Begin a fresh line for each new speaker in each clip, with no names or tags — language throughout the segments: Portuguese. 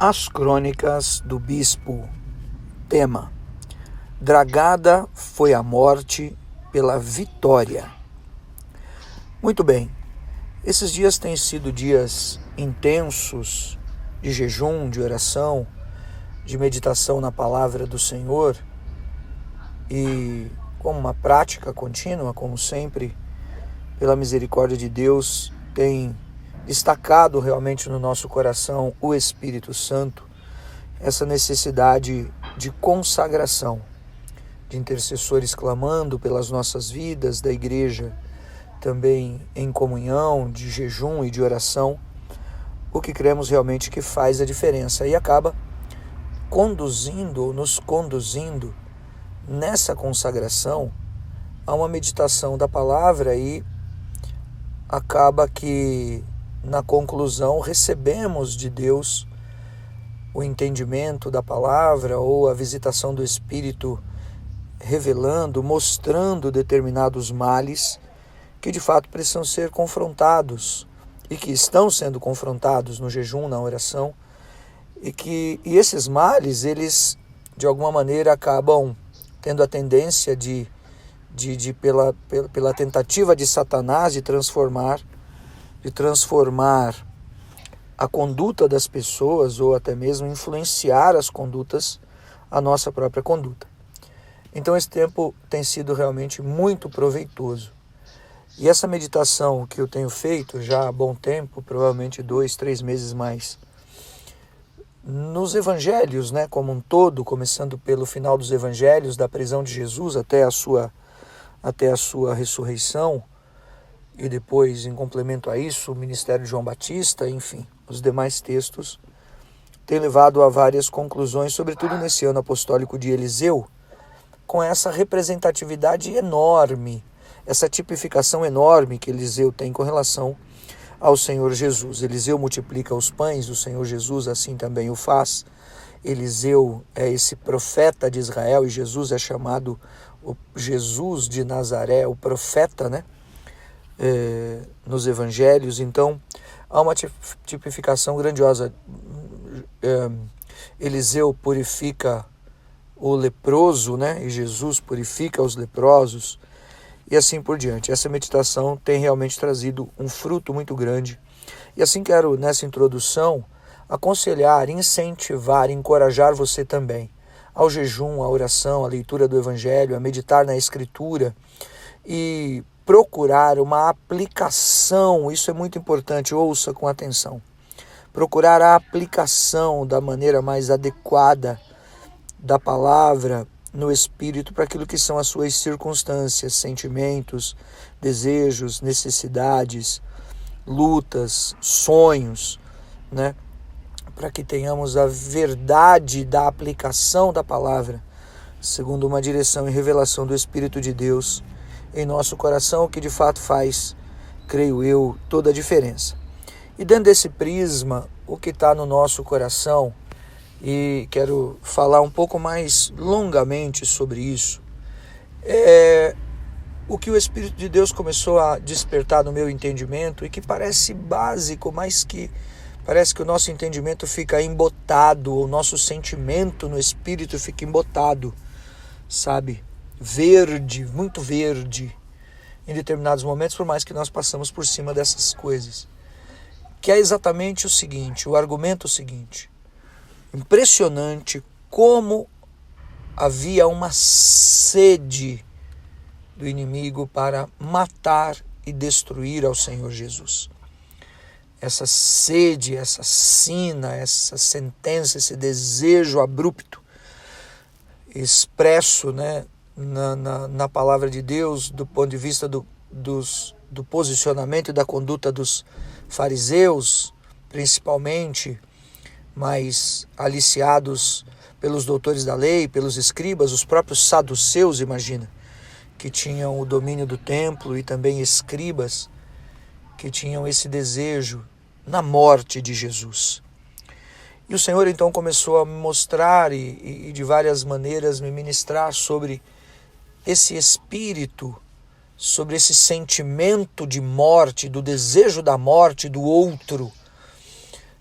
As Crônicas do Bispo. Tema: Dragada foi a morte pela vitória. Muito bem, esses dias têm sido dias intensos de jejum, de oração, de meditação na palavra do Senhor, e como uma prática contínua, como sempre, pela misericórdia de Deus, tem destacado realmente no nosso coração o Espírito Santo, essa necessidade de consagração, de intercessores clamando pelas nossas vidas, da igreja também em comunhão, de jejum e de oração, o que cremos realmente que faz a diferença e acaba nos conduzindo nessa consagração a uma meditação da palavra, e acaba que na conclusão recebemos de Deus o entendimento da palavra ou a visitação do Espírito revelando, mostrando determinados males que de fato precisam ser confrontados e que estão sendo confrontados no jejum, na oração, e esses males, eles de alguma maneira acabam tendo a tendência pela tentativa de Satanás de transformar a conduta das pessoas, ou até mesmo influenciar as condutas, a nossa própria conduta. Então esse tempo tem sido realmente muito proveitoso. E essa meditação que eu tenho feito já há bom tempo, provavelmente 2, 3 meses mais, nos evangelhos, como um todo, começando pelo final dos evangelhos, da prisão de Jesus até a sua ressurreição, e depois, em complemento a isso, o ministério de João Batista, enfim, os demais textos, tem levado a várias conclusões, sobretudo nesse ano apostólico de Eliseu, com essa representatividade enorme, essa tipificação enorme que Eliseu tem com relação ao Senhor Jesus. Eliseu multiplica os pães, o Senhor Jesus assim também o faz. Eliseu é esse profeta de Israel, e Jesus é chamado o Jesus de Nazaré, o profeta, nos evangelhos. Então há uma tipificação grandiosa. Eliseu purifica o leproso, e Jesus purifica os leprosos, e assim por diante. Essa meditação tem realmente trazido um fruto muito grande. E assim quero, nessa introdução, aconselhar, incentivar, encorajar você também ao jejum, à oração, à leitura do Evangelho, a meditar na Escritura e procurar uma aplicação. Isso é muito importante, ouça com atenção. Procurar a aplicação da maneira mais adequada da palavra no Espírito para aquilo que são as suas circunstâncias, sentimentos, desejos, necessidades, lutas, sonhos, para que tenhamos a verdade da aplicação da palavra, segundo uma direção e revelação do Espírito de Deus em nosso coração, que de fato faz, creio eu, toda a diferença. E dentro desse prisma, o que está no nosso coração, e quero falar um pouco mais longamente sobre isso, é o que o Espírito de Deus começou a despertar no meu entendimento, e que parece básico, mas que parece que o nosso entendimento fica embotado, o nosso sentimento no Espírito fica embotado, verde, muito verde, em determinados momentos, por mais que nós passamos por cima dessas coisas, que é exatamente o seguinte, o argumento seguinte: impressionante como havia uma sede do inimigo para matar e destruir ao Senhor Jesus. Essa sede, essa sina, essa sentença, esse desejo abrupto, expresso na palavra de Deus, do ponto de vista do posicionamento e da conduta dos fariseus, principalmente, mas aliciados pelos doutores da lei, pelos escribas, os próprios saduceus, imagina, que tinham o domínio do templo, e também escribas que tinham esse desejo na morte de Jesus. E o Senhor então começou a me mostrar e de várias maneiras me ministrar sobre esse espírito, sobre esse sentimento de morte, do desejo da morte do outro,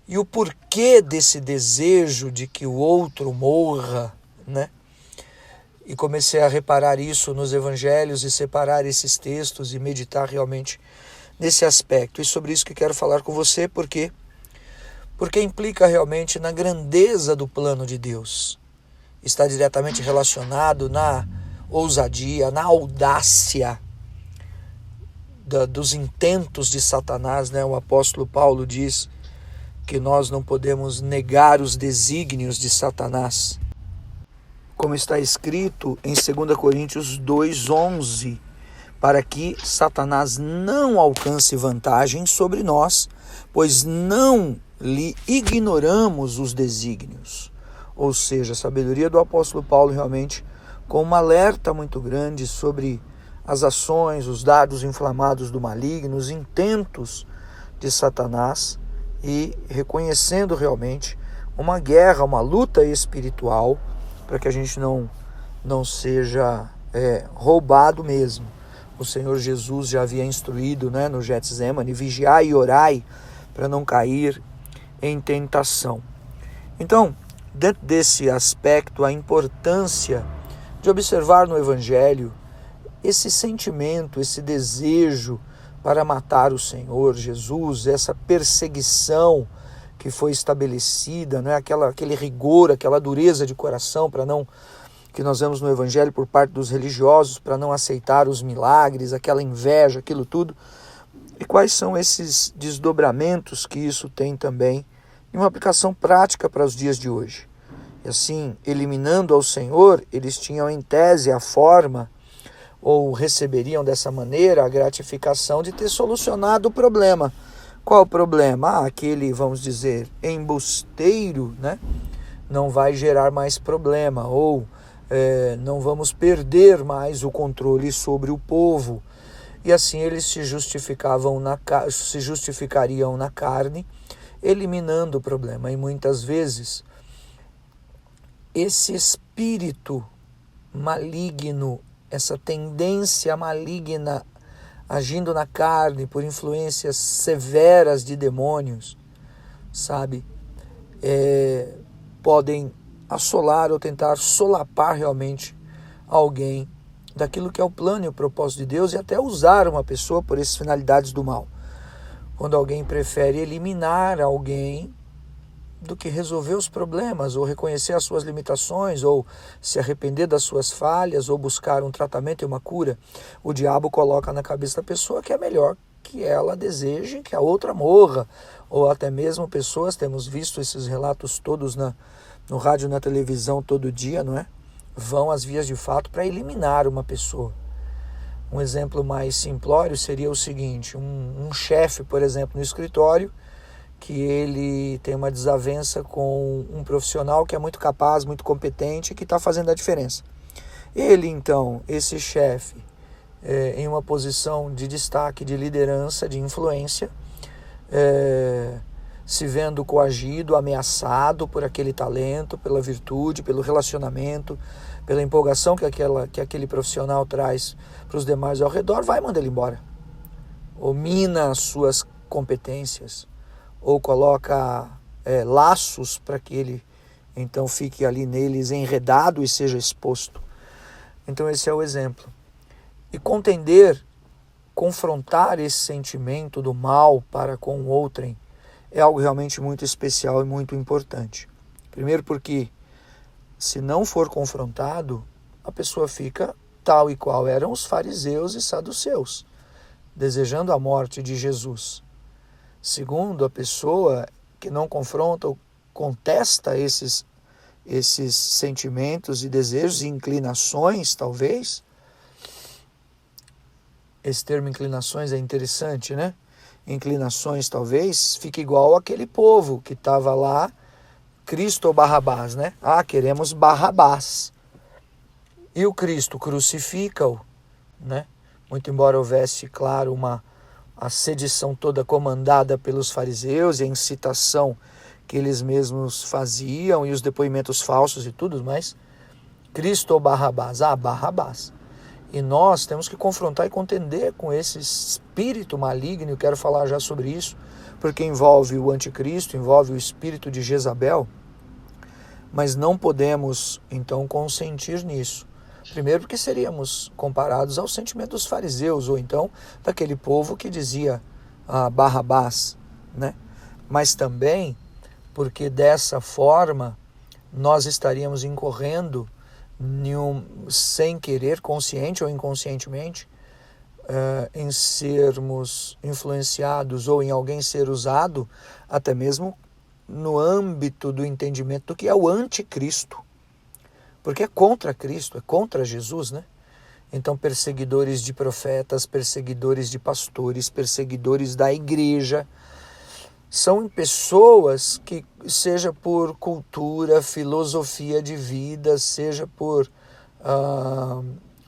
E o porquê desse desejo de que o outro morra, né? E comecei a reparar isso nos evangelhos e separar esses textos e meditar realmente nesse aspecto. E sobre isso que quero falar com você, porque implica realmente na grandeza do plano de Deus. Está diretamente relacionado na ousadia, na audácia dos intentos de Satanás, né? O apóstolo Paulo diz que nós não podemos negar os desígnios de Satanás. Como está escrito em 2 Coríntios 2:11, para que Satanás não alcance vantagem sobre nós, pois não lhe ignoramos os desígnios. Ou seja, a sabedoria do apóstolo Paulo realmente com um alerta muito grande sobre as ações, os dardos inflamados do maligno, os intentos de Satanás, e reconhecendo realmente uma guerra, uma luta espiritual, para que a gente não seja roubado mesmo. O Senhor Jesus já havia instruído, né, no Getsemane, vigiai e orai para não cair em tentação. Então, dentro desse aspecto, a importância de observar no Evangelho esse sentimento, esse desejo para matar o Senhor Jesus, essa perseguição que foi estabelecida, né? Aquele rigor, aquela dureza de coração para não, que nós vemos no Evangelho por parte dos religiosos, para não aceitar os milagres, aquela inveja, aquilo tudo. E quais são esses desdobramentos que isso tem também em uma aplicação prática para os dias de hoje? E assim, eliminando ao Senhor, eles tinham em tese a forma, ou receberiam dessa maneira a gratificação de ter solucionado o problema. Qual o problema? Aquele, vamos dizer, embusteiro, né? Não vai gerar mais problema, ou não vamos perder mais o controle sobre o povo. E assim eles se justificariam na carne, eliminando o problema. E muitas vezes esse espírito maligno, essa tendência maligna agindo na carne por influências severas de demônios, sabe, podem assolar ou tentar solapar realmente alguém daquilo que é o plano e o propósito de Deus, e até usar uma pessoa por essas finalidades do mal. Quando alguém prefere eliminar alguém do que resolver os problemas, ou reconhecer as suas limitações, ou se arrepender das suas falhas, ou buscar um tratamento e uma cura, o diabo coloca na cabeça da pessoa que é melhor que ela deseje que a outra morra, ou até mesmo pessoas, temos visto esses relatos todos no rádio e na televisão todo dia, não é? Vão às vias de fato para eliminar uma pessoa. Um exemplo mais simplório seria o seguinte: um chefe, por exemplo, no escritório, que ele tem uma desavença com um profissional que é muito capaz, muito competente, que está fazendo a diferença. Ele, então, esse chefe, em uma posição de destaque, de liderança, de influência, se vendo coagido, ameaçado por aquele talento, pela virtude, pelo relacionamento, pela empolgação que aquele profissional traz para os demais ao redor, vai mandar ele embora. Ou mina as suas competências, ou coloca laços para que ele então fique ali neles enredado e seja exposto. Então esse é o exemplo. E contender, confrontar esse sentimento do mal para com o outrem é algo realmente muito especial e muito importante. Primeiro porque, se não for confrontado, a pessoa fica tal e qual eram os fariseus e saduceus, desejando a morte de Jesus. Segundo, a pessoa que não confronta ou contesta esses sentimentos e desejos e inclinações, talvez. Esse termo inclinações é interessante, né? Inclinações, talvez, fica igual aquele povo que estava lá, Cristo ou Barrabás, né? Queremos Barrabás. E o Cristo crucifica-o, né? Muito embora houvesse, claro, a sedição toda comandada pelos fariseus e a incitação que eles mesmos faziam e os depoimentos falsos e tudo, mas Cristo ou Barrabás? Barrabás. E nós temos que confrontar e contender com esse espírito maligno. Eu quero falar já sobre isso, porque envolve o anticristo, envolve o espírito de Jezabel. Mas não podemos, então, consentir nisso. Primeiro porque seríamos comparados ao sentimento dos fariseus, ou então daquele povo que dizia Barrabás, né? Mas também porque dessa forma nós estaríamos incorrendo sem querer, consciente ou inconscientemente, em sermos influenciados ou em alguém ser usado, até mesmo no âmbito do entendimento do que é o anticristo. Porque é contra Cristo, é contra Jesus, né? Então, perseguidores de profetas, perseguidores de pastores, perseguidores da igreja, são pessoas que, seja por cultura, filosofia de vida, seja por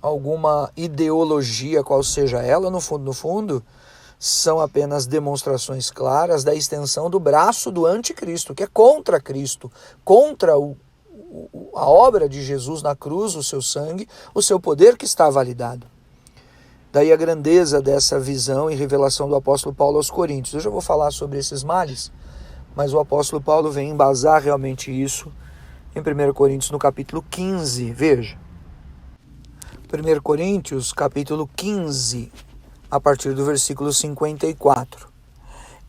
alguma ideologia, qual seja ela, no fundo, são apenas demonstrações claras da extensão do braço do anticristo, que é contra Cristo, contra a obra de Jesus na cruz, o seu sangue, o seu poder que está validado. Daí a grandeza dessa visão e revelação do apóstolo Paulo aos Coríntios. Eu já vou falar sobre esses males, mas o apóstolo Paulo vem embasar realmente isso em 1 Coríntios, no capítulo 15. Veja, 1 Coríntios, capítulo 15, a partir do versículo 54.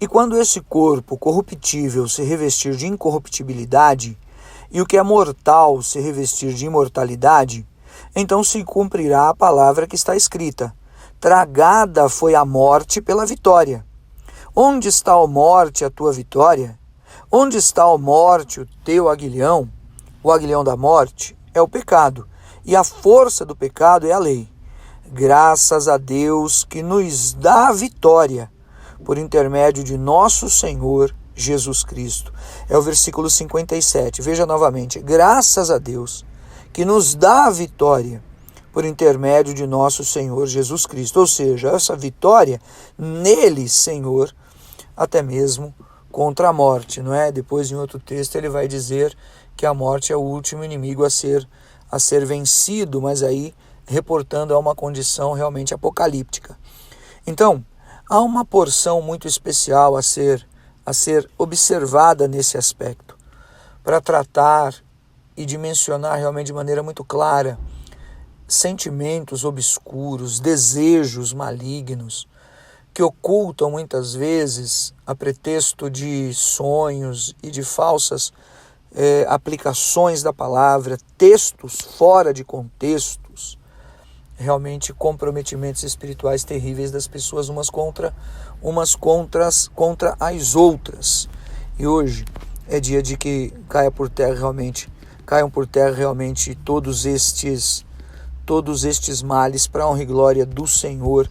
E quando esse corpo corruptível se revestir de incorruptibilidade, e o que é mortal se revestir de imortalidade, então se cumprirá a palavra que está escrita: tragada foi a morte pela vitória. Onde está, ó morte, a tua vitória? Onde está, ó morte, o teu aguilhão? O aguilhão da morte é o pecado, e a força do pecado é a lei. Graças a Deus que nos dá a vitória por intermédio de nosso Senhor Jesus Cristo. É o versículo 57. Veja novamente. Graças a Deus que nos dá a vitória por intermédio de nosso Senhor Jesus Cristo. Ou seja, essa vitória nele, Senhor, até mesmo contra a morte, não é? Depois, em outro texto, ele vai dizer que a morte é o último inimigo a ser vencido, mas aí reportando a uma condição realmente apocalíptica. Então, há uma porção muito especial a ser observada nesse aspecto, para tratar e dimensionar realmente de maneira muito clara sentimentos obscuros, desejos malignos, que ocultam muitas vezes, a pretexto de sonhos e de falsas aplicações da palavra, textos fora de contextos, realmente comprometimentos espirituais terríveis das pessoas umas contra as outras. E hoje é dia de que caiam por terra realmente todos estes males, para a honra e glória do Senhor,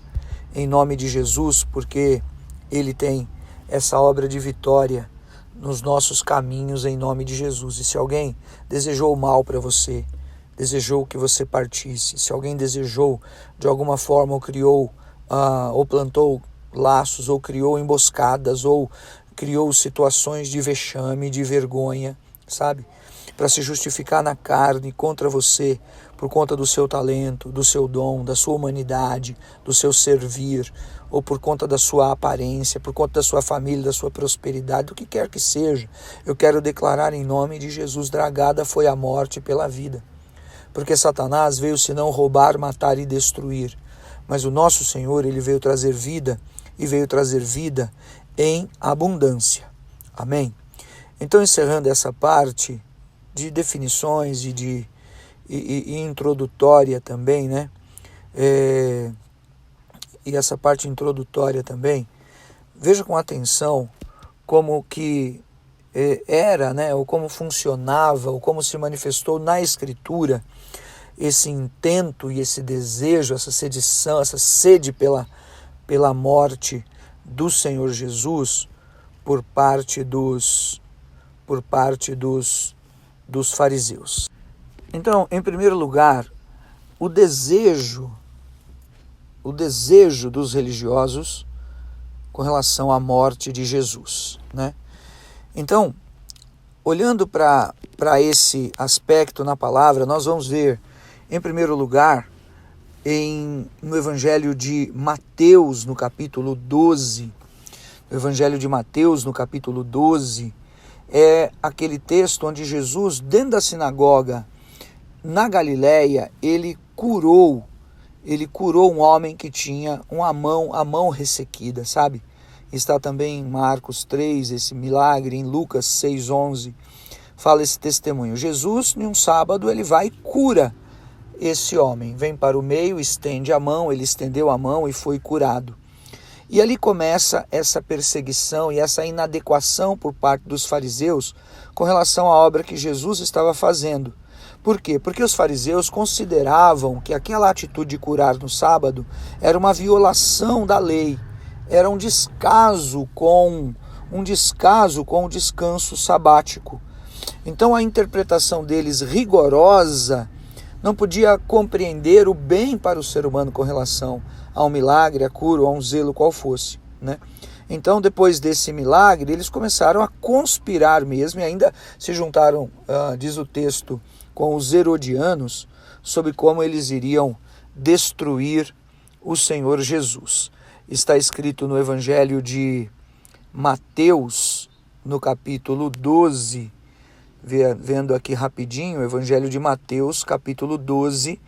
em nome de Jesus, porque Ele tem essa obra de vitória nos nossos caminhos, em nome de Jesus. E se alguém desejou o mal para você, desejou que você partisse, se alguém desejou de alguma forma ou criou ou plantou laços, ou criou emboscadas, ou criou situações de vexame, de vergonha, sabe? Para se justificar na carne contra você, por conta do seu talento, do seu dom, da sua humanidade, do seu servir, ou por conta da sua aparência, por conta da sua família, da sua prosperidade, do que quer que seja, eu quero declarar em nome de Jesus: tragada foi a morte pela vida. Porque Satanás veio senão roubar, matar e destruir. Mas o nosso Senhor, Ele veio trazer vida, e veio trazer vida em abundância. Amém? Então, encerrando essa parte de definições e introdutória também, né? E essa parte introdutória também, veja com atenção como que era, né? Ou como funcionava, ou como se manifestou na Escritura esse intento e esse desejo, essa sedição, essa sede pela morte do Senhor Jesus por parte dos fariseus. Então, em primeiro lugar, o desejo dos religiosos com relação à morte de Jesus, né? Então, olhando para esse aspecto na palavra, nós vamos ver, em primeiro lugar, no Evangelho de Mateus, no capítulo 12. No Evangelho de Mateus, no capítulo 12, é aquele texto onde Jesus, dentro da sinagoga, na Galileia, ele curou um homem que tinha a mão ressequida, sabe? Está também em Marcos 3, esse milagre, em Lucas 6:11, fala esse testemunho. Jesus, em um sábado, ele vai e cura esse homem, vem para o meio, estende a mão, ele estendeu a mão e foi curado. E ali começa essa perseguição e essa inadequação por parte dos fariseus com relação à obra que Jesus estava fazendo. Por quê? Porque os fariseus consideravam que aquela atitude de curar no sábado era uma violação da lei, era um descaso com o descanso sabático. Então a interpretação deles rigorosa não podia compreender o bem para o ser humano com relação a um milagre, a cura ou a um zelo qual fosse, né? Então, depois desse milagre, eles começaram a conspirar mesmo e ainda se juntaram, diz o texto, com os herodianos, sobre como eles iriam destruir o Senhor Jesus. Está escrito no Evangelho de Mateus, no capítulo 12, vendo aqui rapidinho, o Evangelho de Mateus, capítulo 12,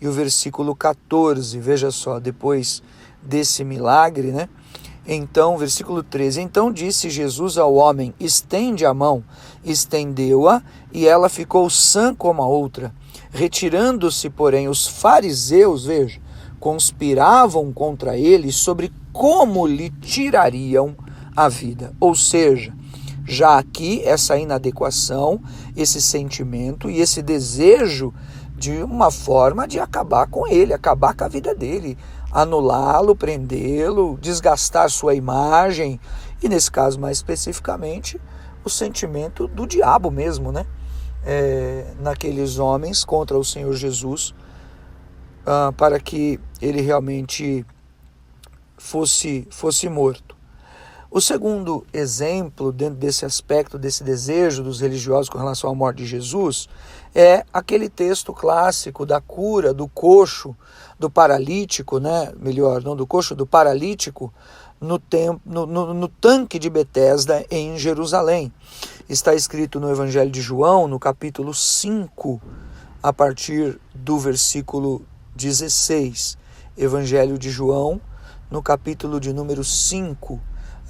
e o versículo 14, veja só, depois desse milagre, né? Então, versículo 13, então disse Jesus ao homem, estende a mão, estendeu-a, e ela ficou sã como a outra. Retirando-se, porém, os fariseus, veja, conspiravam contra ele sobre como lhe tirariam a vida. Ou seja, já aqui essa inadequação, esse sentimento e esse desejo de uma forma de acabar com ele, acabar com a vida dele, anulá-lo, prendê-lo, desgastar sua imagem e, nesse caso mais especificamente, o sentimento do diabo mesmo, né? Naqueles homens contra o Senhor Jesus, para que ele realmente fosse morto. O segundo exemplo, dentro desse aspecto, desse desejo dos religiosos com relação à morte de Jesus, é aquele texto clássico da cura do coxo, do paralítico, né? Melhor, não do coxo, do paralítico, no tanque de Betesda em Jerusalém. Está escrito no Evangelho de João, no capítulo 5, a partir do versículo 16. Evangelho de João, no capítulo de número 5.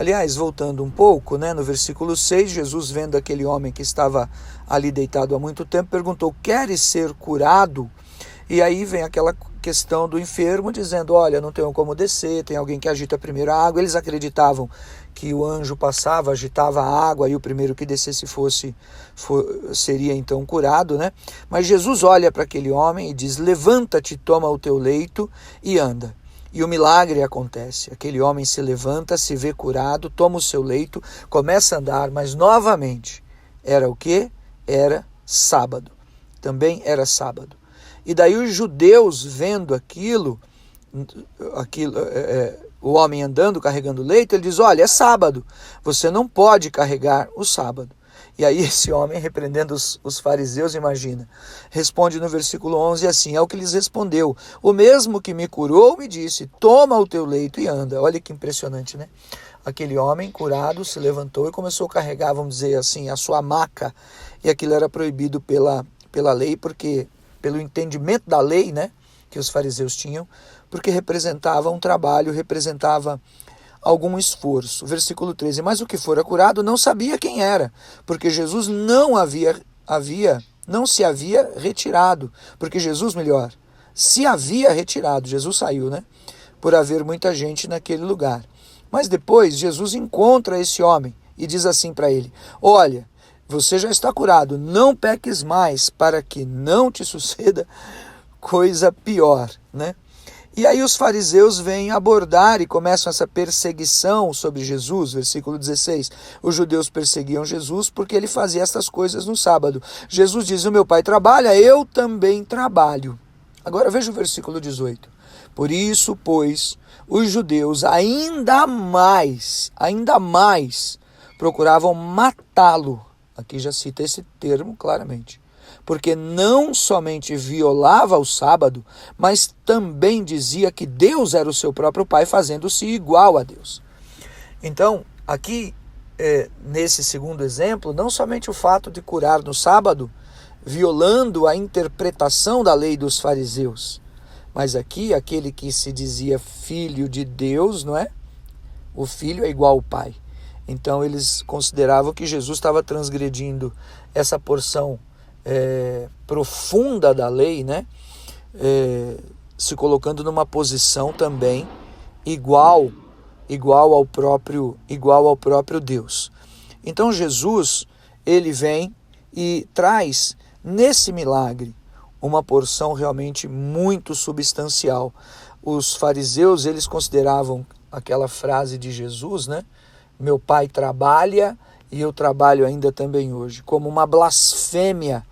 Aliás, voltando um pouco, né, no versículo 6, Jesus, vendo aquele homem que estava ali deitado há muito tempo, perguntou, queres ser curado? E aí vem aquela questão do enfermo dizendo, olha, não tenho como descer, tem alguém que agita primeiro a água. Eles acreditavam que o anjo passava, agitava a água e o primeiro que descesse seria então curado, né? Mas Jesus olha para aquele homem e diz, levanta-te, toma o teu leito e anda. E o milagre acontece, aquele homem se levanta, se vê curado, toma o seu leito, começa a andar, mas novamente, era o quê? Era sábado, também era sábado. E daí os judeus vendo aquilo, o homem andando, carregando o leito, ele diz, olha, é sábado, você não pode carregar o sábado. E aí esse homem, repreendendo os fariseus, imagina, responde no versículo 11 assim, é o que lhes respondeu, o mesmo que me curou me disse, toma o teu leito e anda. Olha que impressionante, né? Aquele homem curado se levantou e começou a carregar, vamos dizer assim, a sua maca, e aquilo era proibido pela lei, porque pelo entendimento da lei, né, que os fariseus tinham, porque representava um trabalho, representava algum esforço. Versículo 13, mas o que fora curado não sabia quem era, porque Jesus não se havia retirado, porque Jesus, melhor, se havia retirado, Jesus saiu, né, por haver muita gente naquele lugar. Mas depois Jesus encontra esse homem e diz assim para ele, olha, você já está curado, não peques mais, para que não te suceda coisa pior, né? E aí os fariseus vêm abordar e começam essa perseguição sobre Jesus, versículo 16. Os judeus perseguiam Jesus porque ele fazia estas coisas no sábado. Jesus diz, o meu pai trabalha, eu também trabalho. Agora veja o versículo 18. Por isso, pois, os judeus ainda mais procuravam matá-lo. Aqui já cita esse termo claramente. porque não somente violava o sábado, mas também dizia que Deus era o seu próprio Pai, fazendo-se igual a Deus. Então, aqui, nesse segundo exemplo, não somente o fato de curar no sábado, violando a interpretação da lei dos fariseus, mas aqui aquele que se dizia filho de Deus, não é? O filho é igual ao Pai. Então eles consideravam que Jesus estava transgredindo essa porção profunda da lei, né? Se colocando numa posição também igual ao próprio Deus. Então Jesus, ele vem e traz nesse milagre uma porção realmente muito substancial. Os fariseus, eles consideravam aquela frase de Jesus, né? Meu Pai trabalha e eu trabalho ainda também hoje, como uma blasfêmia.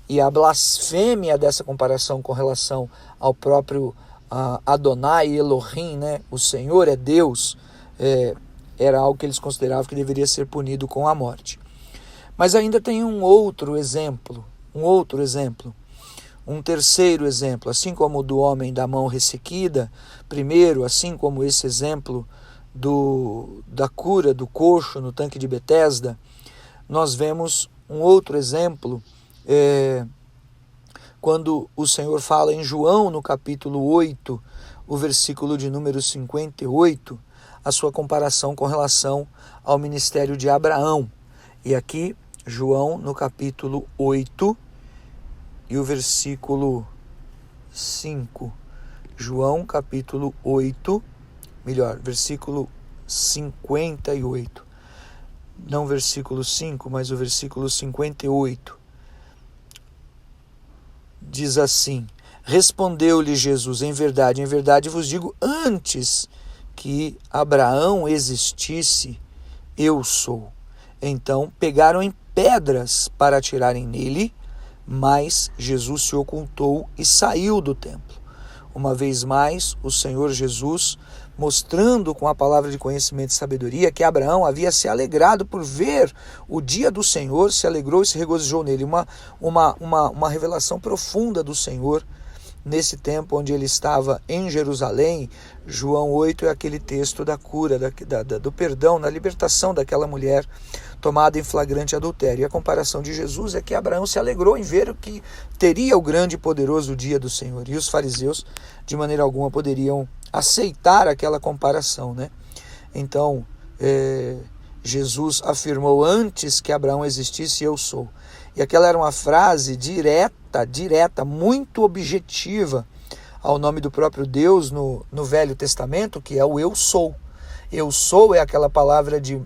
E a blasfêmia dessa comparação com relação ao próprio Adonai, Elohim, né? O Senhor é Deus, era algo que eles consideravam que deveria ser punido com a morte. Mas ainda tem um terceiro exemplo, assim como o do homem da mão ressequida, primeiro, assim como esse exemplo da cura do coxo no tanque de Betesda, nós vemos um outro exemplo quando o Senhor fala em João, no capítulo 8, o versículo de número 58, a sua comparação com relação ao ministério de Abraão. E aqui, João, no capítulo 8, e o versículo 5. João, capítulo 8, versículo 58. Não versículo 5, mas o versículo 58. Diz assim: respondeu-lhe Jesus, em verdade vos digo, antes que Abraão existisse, eu sou. Então pegaram em pedras para atirarem nele, mas Jesus se ocultou e saiu do templo. Uma vez mais, o Senhor Jesus, mostrando com a palavra de conhecimento e sabedoria que Abraão havia se alegrado por ver o dia do Senhor, se alegrou e se regozijou nele. Uma revelação profunda do Senhor nesse tempo onde ele estava em Jerusalém. João 8 é aquele texto da cura, do perdão, da libertação daquela mulher tomada em flagrante adultério. E a comparação de Jesus é que Abraão se alegrou em ver o que teria o grande e poderoso dia do Senhor. E os fariseus, de maneira alguma, poderiam aceitar aquela comparação, né? Então, Jesus afirmou, antes que Abraão existisse, eu sou. E aquela era uma frase direta, muito objetiva ao nome do próprio Deus no Velho Testamento, que é o eu sou. Eu sou é aquela palavra de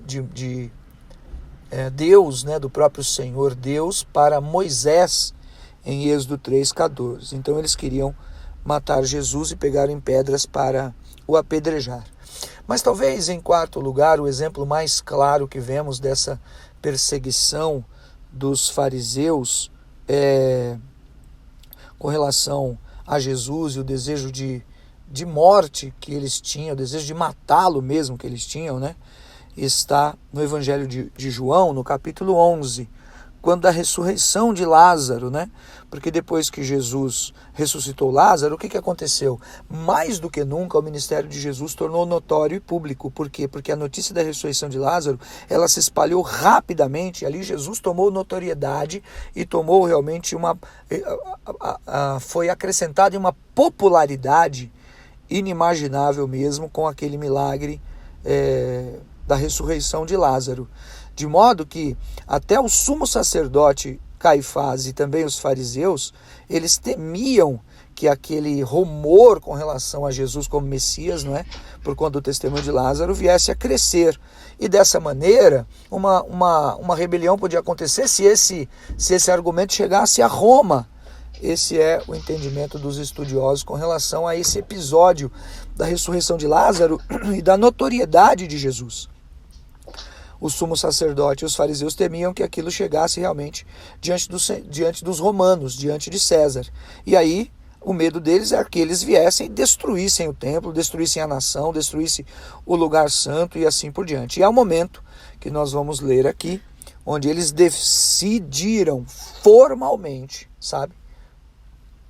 Deus, né, do próprio Senhor Deus, para Moisés, em Êxodo 3,14. Então eles queriam matar Jesus e pegaram em pedras para o apedrejar. Mas talvez, em quarto lugar, o exemplo mais claro que vemos dessa perseguição dos fariseus com relação a Jesus e o desejo de morte que eles tinham, o desejo de matá-lo mesmo que eles tinham, né? Está no Evangelho de João, no capítulo 11, quando da ressurreição de Lázaro, né? Porque depois que Jesus ressuscitou Lázaro, o que aconteceu? Mais do que nunca, o ministério de Jesus tornou notório e público. Por quê? Porque a notícia da ressurreição de Lázaro, ela se espalhou rapidamente, e ali Jesus tomou notoriedade e tomou realmente foi acrescentado em uma popularidade inimaginável mesmo com aquele milagre da ressurreição de Lázaro. De modo que até o sumo sacerdote Caifás e também os fariseus, eles temiam que aquele rumor com relação a Jesus como Messias, não é, por conta do testemunho de Lázaro, viesse a crescer. E dessa maneira, uma rebelião podia acontecer se esse argumento chegasse a Roma. Esse é o entendimento dos estudiosos com relação a esse episódio da ressurreição de Lázaro e da notoriedade de Jesus. O sumo sacerdote e os fariseus temiam que aquilo chegasse realmente diante dos romanos, diante de César. E aí, o medo deles era que eles viessem e destruíssem o templo, destruíssem a nação, destruíssem o lugar santo e assim por diante. E é o momento que nós vamos ler aqui onde eles decidiram formalmente, sabe?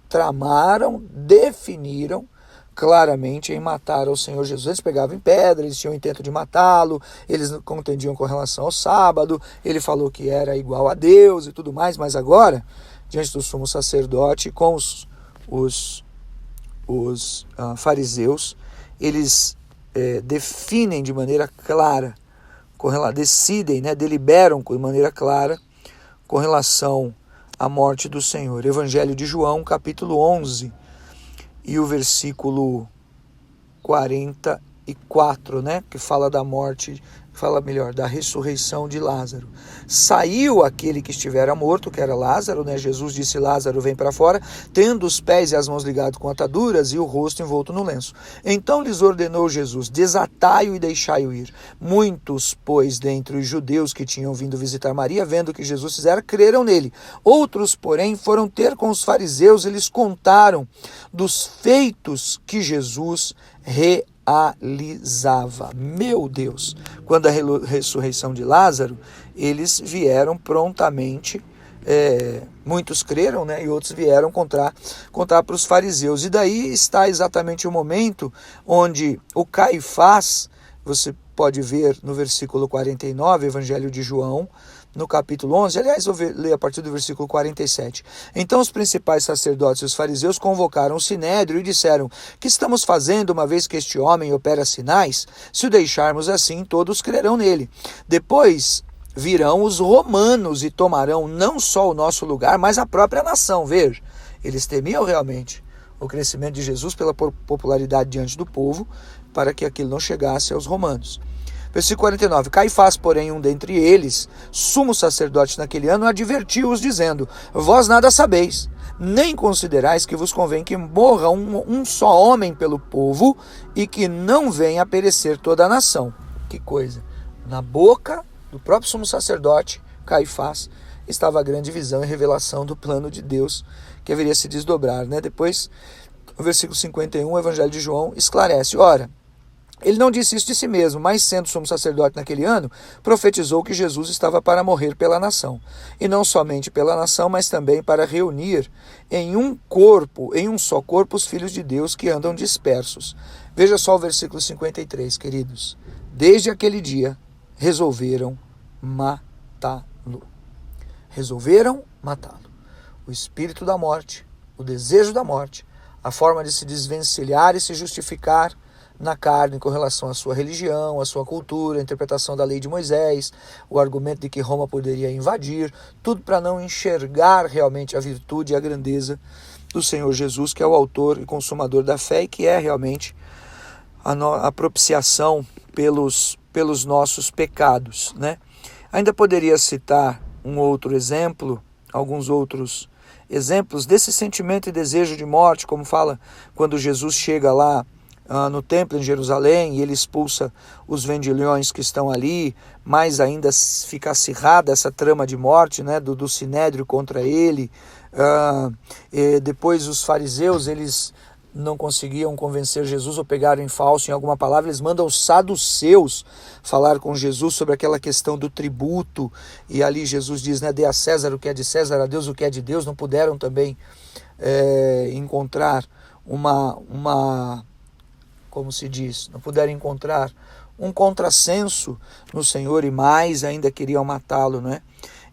Tramaram, definiram claramente em matar o Senhor Jesus. Eles pegavam em pedra, eles tinham intento de matá-lo, eles contendiam com relação ao sábado, ele falou que era igual a Deus e tudo mais, mas agora, diante do sumo sacerdote, com os fariseus, eles definem de maneira clara, decidem, deliberam de maneira clara com relação à morte do Senhor. Evangelho de João, capítulo 11, e o versículo 44, que fala da morte, da ressurreição de Lázaro. Saiu aquele que estivera morto, que era Lázaro, Jesus disse: Lázaro, vem para fora, tendo os pés e as mãos ligados com ataduras e o rosto envolto no lenço. Então lhes ordenou Jesus: desatai-o e deixai-o ir. Muitos, pois, dentre os judeus que tinham vindo visitar Maria, vendo o que Jesus fizera, creram nele. Outros, porém, foram ter com os fariseus e lhes contaram dos feitos que Jesus realizava. Meu Deus, quando a ressurreição de Lázaro, eles vieram prontamente, muitos creram, e outros vieram contar para os fariseus. E daí está exatamente o momento onde o Caifás, você pode ver no versículo 49, Evangelho de João, no capítulo 11, aliás, eu vou ler a partir do versículo 47. Então os principais sacerdotes e os fariseus convocaram o sinédrio e disseram: que estamos fazendo, uma vez que este homem opera sinais? Se o deixarmos assim, todos crerão nele. Depois virão os romanos e tomarão não só o nosso lugar, mas a própria nação. Veja, eles temiam realmente o crescimento de Jesus pela popularidade diante do povo, para que aquilo não chegasse aos romanos. Versículo 49, Caifás, porém, um dentre eles, sumo sacerdote naquele ano, advertiu-os, dizendo: vós nada sabeis, nem considerais que vos convém que morra um só homem pelo povo, e que não venha a perecer toda a nação. Que coisa! Na boca do próprio sumo sacerdote, Caifás, estava a grande visão e revelação do plano de Deus, que haveria se desdobrar. Depois, o versículo 51, o Evangelho de João, esclarece: ora, ele não disse isso de si mesmo, mas sendo sumo sacerdote naquele ano, profetizou que Jesus estava para morrer pela nação. E não somente pela nação, mas também para reunir em um só corpo, os filhos de Deus que andam dispersos. Veja só o versículo 53, queridos. Desde aquele dia, resolveram matá-lo. Resolveram matá-lo. O espírito da morte, o desejo da morte, a forma de se desvencilhar e se justificar na carne com relação à sua religião, à sua cultura, a interpretação da lei de Moisés, o argumento de que Roma poderia invadir, tudo para não enxergar realmente a virtude e a grandeza do Senhor Jesus, que é o autor e consumador da fé e que é realmente a propiciação pelos nossos pecados. Ainda poderia citar um outro exemplo, alguns outros exemplos desse sentimento e desejo de morte, como fala quando Jesus chega lá no templo em Jerusalém e ele expulsa os vendilhões que estão ali, mais ainda fica acirrada essa trama de morte do sinédrio contra ele. Depois os fariseus, eles não conseguiam convencer Jesus ou pegaram em falso em alguma palavra, eles mandam os saduceus falar com Jesus sobre aquela questão do tributo, e ali Jesus diz, dê a César o que é de César, a Deus o que é de Deus. Não puderam também encontrar como se diz, não puderam encontrar um contrassenso no Senhor e mais ainda queriam matá-lo,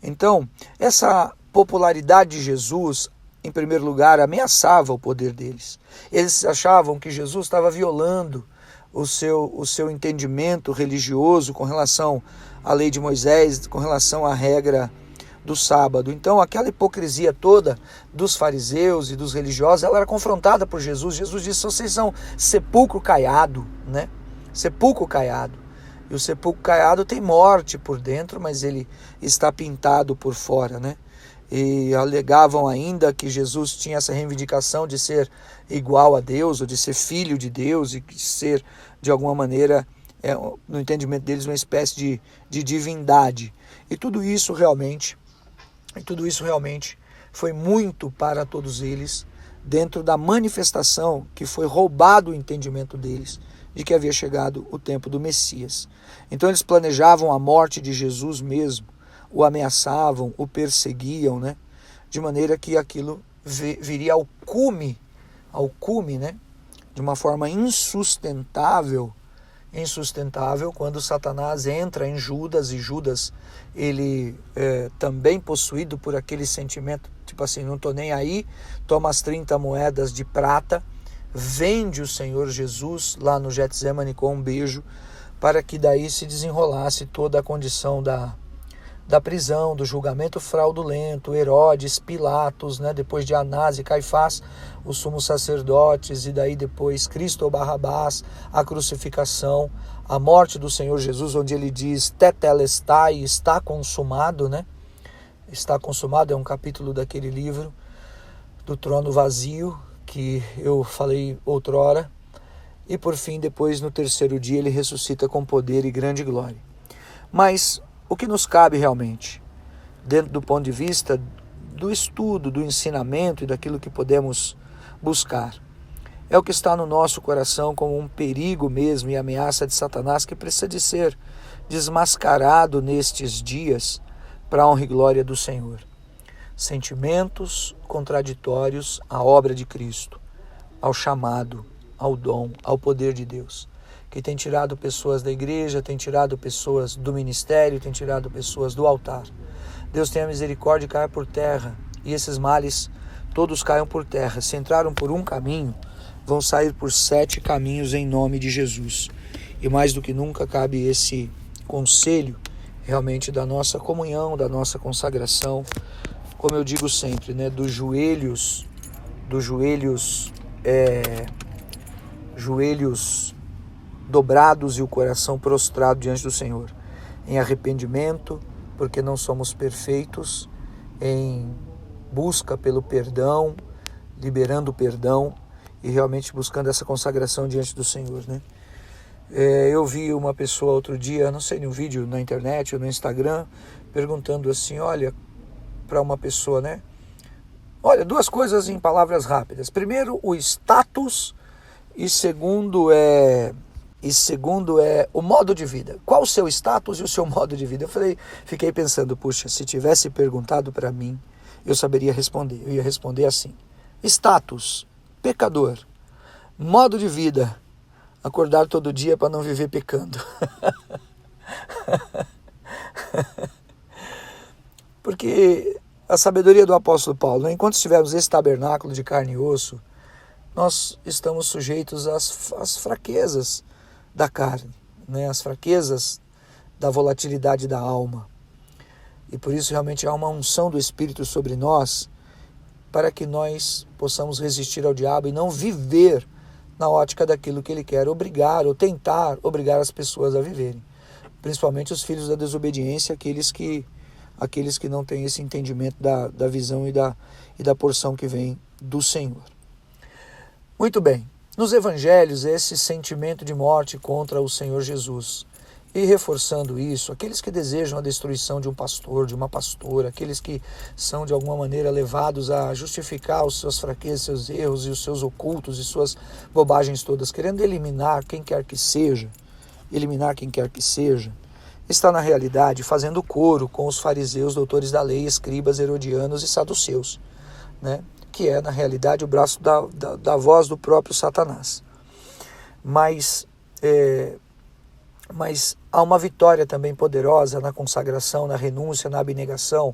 Então, essa popularidade de Jesus, em primeiro lugar, ameaçava o poder deles. Eles achavam que Jesus estava violando o seu entendimento religioso com relação à lei de Moisés, com relação à regra do sábado. Então, aquela hipocrisia toda dos fariseus e dos religiosos, ela era confrontada por Jesus. Jesus disse: vocês são sepulcro caiado, Sepulcro caiado. E o sepulcro caiado tem morte por dentro, mas ele está pintado por fora, E alegavam ainda que Jesus tinha essa reivindicação de ser igual a Deus, ou de ser filho de Deus, e de ser, de alguma maneira, no entendimento deles, uma espécie de divindade. E tudo isso realmente foi muito para todos eles, dentro da manifestação que foi roubado o entendimento deles, de que havia chegado o tempo do Messias. Então eles planejavam a morte de Jesus mesmo, o ameaçavam, o perseguiam, né? De maneira que aquilo viria ao cume, né? De uma forma insustentável, quando Satanás entra em Judas, e Judas, ele também possuído por aquele sentimento, tipo assim, não estou nem aí, toma as 30 moedas de prata, vende o Senhor Jesus lá no Getsemane com um beijo, para que daí se desenrolasse toda a condição da prisão, do julgamento fraudulento, Herodes, Pilatos, né, depois de Anás e Caifás, os sumos sacerdotes, e daí depois Cristo ou Barrabás, a crucificação, a morte do Senhor Jesus, onde ele diz tetelestai, está consumado, né? Está consumado, é um capítulo daquele livro do trono vazio, que eu falei outrora, e por fim, depois no terceiro dia, ele ressuscita com poder e grande glória. Mas o que nos cabe realmente, dentro do ponto de vista do estudo, do ensinamento e daquilo que podemos buscar, é o que está no nosso coração como um perigo mesmo e ameaça de Satanás que precisa de ser desmascarado nestes dias para a honra e glória do Senhor. Sentimentos contraditórios à obra de Cristo, ao chamado, ao dom, ao poder de Deus, que tem tirado pessoas da igreja, tem tirado pessoas do ministério, tem tirado pessoas do altar. Deus tenha misericórdia e caia por terra, e esses males todos caiam por terra. Se entraram por um caminho, vão sair por 7 caminhos em nome de Jesus. E mais do que nunca cabe esse conselho realmente da nossa comunhão, da nossa consagração, como eu digo sempre, né, dos joelhos dobrados e o coração prostrado diante do Senhor, em arrependimento, porque não somos perfeitos, em busca pelo perdão, liberando o perdão e realmente buscando essa consagração diante do Senhor, né? Eu vi uma pessoa outro dia, não sei, num vídeo na internet ou no Instagram, perguntando assim, olha, para uma pessoa, né? Olha, 2 coisas em palavras rápidas. Primeiro, o status, e segundo é o modo de vida. Qual o seu status e o seu modo de vida? Fiquei pensando, puxa, se tivesse perguntado para mim, eu saberia responder. Eu ia responder assim: status, pecador. Modo de vida, acordar todo dia para não viver pecando. Porque a sabedoria do apóstolo Paulo, né? Enquanto estivermos esse tabernáculo de carne e osso, nós estamos sujeitos às fraquezas da carne, né? As fraquezas da volatilidade da alma. E por isso realmente há uma unção do Espírito sobre nós, para que nós possamos resistir ao diabo e não viver na ótica daquilo que ele quer obrigar ou tentar obrigar as pessoas a viverem. Principalmente os filhos da desobediência, aqueles que não têm esse entendimento da visão e da porção que vem do Senhor. Muito bem, nos evangelhos esse sentimento de morte contra o Senhor Jesus. E reforçando isso, aqueles que desejam a destruição de um pastor, de uma pastora, aqueles que são de alguma maneira levados a justificar as suas fraquezas, seus erros e os seus ocultos e suas bobagens todas, querendo eliminar quem quer que seja, está na realidade fazendo coro com os fariseus, doutores da lei, escribas, herodianos e saduceus, né? Que é na realidade o braço da voz do próprio Satanás. Mas há uma vitória também poderosa na consagração, na renúncia, na abnegação,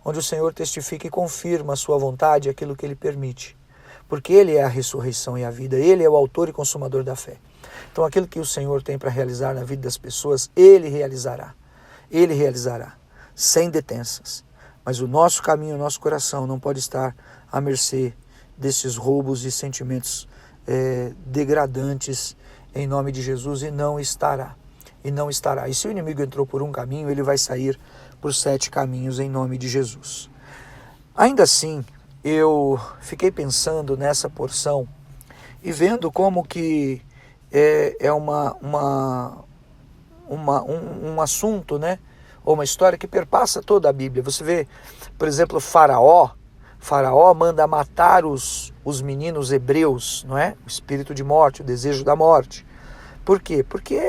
onde o Senhor testifica e confirma a sua vontade e aquilo que Ele permite. Porque Ele é a ressurreição e a vida, Ele é o autor e consumador da fé. Então aquilo que o Senhor tem para realizar na vida das pessoas, Ele realizará, sem detenças. Mas o nosso caminho, o nosso coração não pode estar à mercê desses roubos e sentimentos degradantes em nome de Jesus, e não estará. E se o inimigo entrou por um caminho, ele vai sair por 7 caminhos em nome de Jesus. Ainda assim, eu fiquei pensando nessa porção e vendo como que é um assunto, né? Ou uma história que perpassa toda a Bíblia. Você vê, por exemplo, Faraó manda matar os meninos hebreus, não é? O espírito de morte, o desejo da morte. Por quê? Porque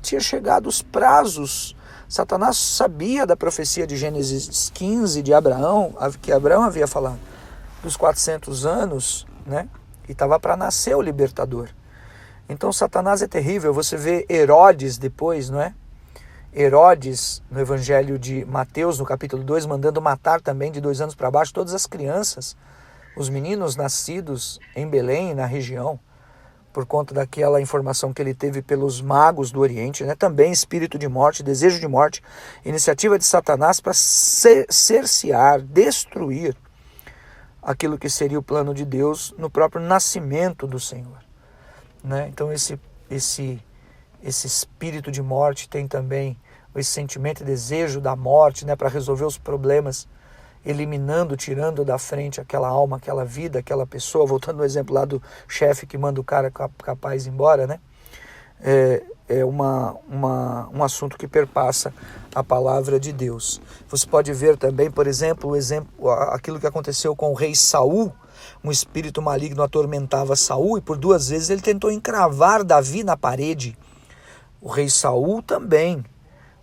tinha chegado os prazos Satanás sabia da profecia de Gênesis 15 de Abraão, que Abraão havia falado, dos 400 anos, né? E estava para nascer o libertador. Então Satanás é terrível. Você vê Herodes depois, não é? Herodes, no Evangelho de Mateus, no capítulo 2, mandando matar também de 2 anos para baixo todas as crianças, os meninos nascidos em Belém, na região, por conta daquela informação que ele teve pelos magos do Oriente, né? Também espírito de morte, desejo de morte, iniciativa de Satanás para cercear, destruir aquilo que seria o plano de Deus no próprio nascimento do Senhor, né? Então esse espírito de morte tem também esse sentimento e desejo da morte, né, para resolver os problemas, eliminando, tirando da frente aquela alma, aquela vida, aquela pessoa. Voltando no exemplo lá do chefe que manda o cara capaz embora, né? É um assunto que perpassa a palavra de Deus. Você pode ver também, por exemplo, aquilo que aconteceu com o rei Saul. Um espírito maligno atormentava Saul e por 2 vezes ele tentou encravar Davi na parede. O rei Saul também,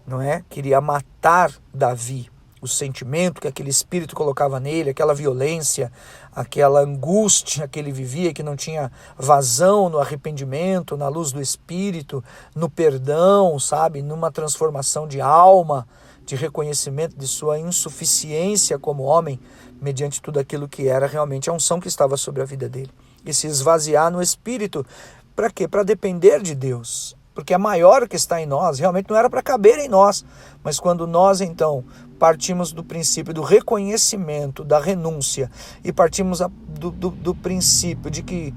não é? Queria matar Davi. O sentimento que aquele espírito colocava nele, aquela violência, aquela angústia que ele vivia, que não tinha vazão no arrependimento, na luz do espírito, no perdão, sabe? Numa transformação de alma, de reconhecimento de sua insuficiência como homem, mediante tudo aquilo que era realmente a unção que estava sobre a vida dele. E se esvaziar no espírito, para quê? Para depender de Deus. Porque a maior que está em nós, realmente não era para caber em nós. Mas quando nós, então, partimos do princípio do reconhecimento, da renúncia, e partimos do princípio de que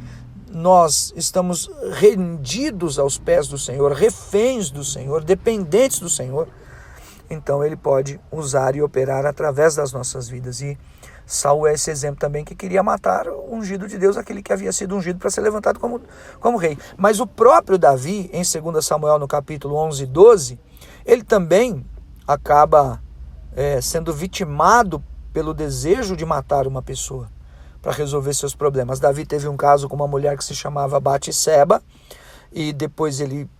nós estamos rendidos aos pés do Senhor, reféns do Senhor, dependentes do Senhor, então ele pode usar e operar através das nossas vidas. E Saul é esse exemplo também, que queria matar o ungido de Deus, aquele que havia sido ungido para ser levantado como rei. Mas o próprio Davi, em 2 Samuel, no capítulo 11 e 12, ele também acaba sendo vitimado pelo desejo de matar uma pessoa para resolver seus problemas. Davi teve um caso com uma mulher que se chamava Batseba, e depois ele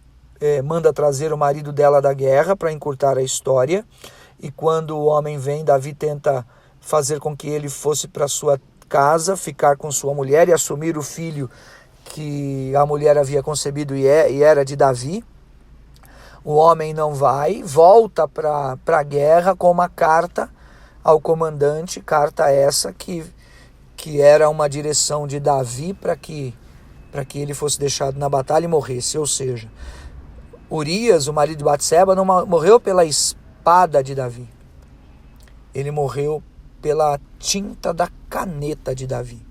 manda trazer o marido dela da guerra para encurtar a história. E quando o homem vem, Davi tenta fazer com que ele fosse para sua casa, ficar com sua mulher e assumir o filho que a mulher havia concebido e era de Davi. O homem não vai, volta para a guerra com uma carta ao comandante, carta essa que era uma direção de Davi para que ele fosse deixado na batalha e morresse. Ou seja, Urias, o marido de Batseba, não morreu pela espada de Davi. Ele morreu pela tinta da caneta de Davi.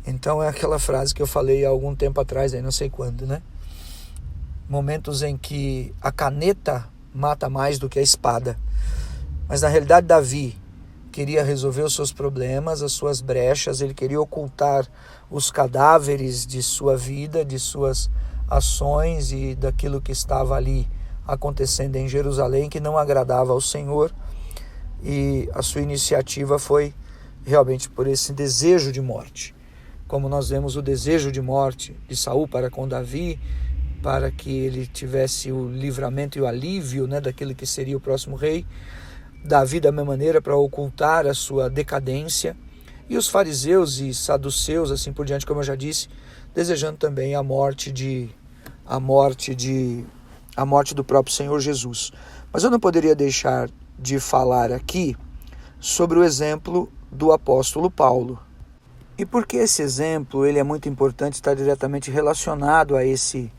Então é aquela frase que eu falei há algum tempo atrás, aí não sei quando, né? Momentos em que a caneta mata mais do que a espada. Mas na realidade Davi queria resolver os seus problemas, as suas brechas, ele queria ocultar os cadáveres de sua vida, de suas ações e daquilo que estava ali acontecendo em Jerusalém, que não agradava ao Senhor. E a sua iniciativa foi realmente por esse desejo de morte. Como nós vemos o desejo de morte de Saul para com Davi, para que ele tivesse o livramento e o alívio, né, daquele que seria o próximo rei. Davi, da mesma maneira, para ocultar a sua decadência. E os fariseus e saduceus, assim por diante, como eu já disse, desejando também a morte do próprio Senhor Jesus. Mas eu não poderia deixar de falar aqui sobre o exemplo do apóstolo Paulo. E por que esse exemplo ele é muito importante, está diretamente relacionado a esse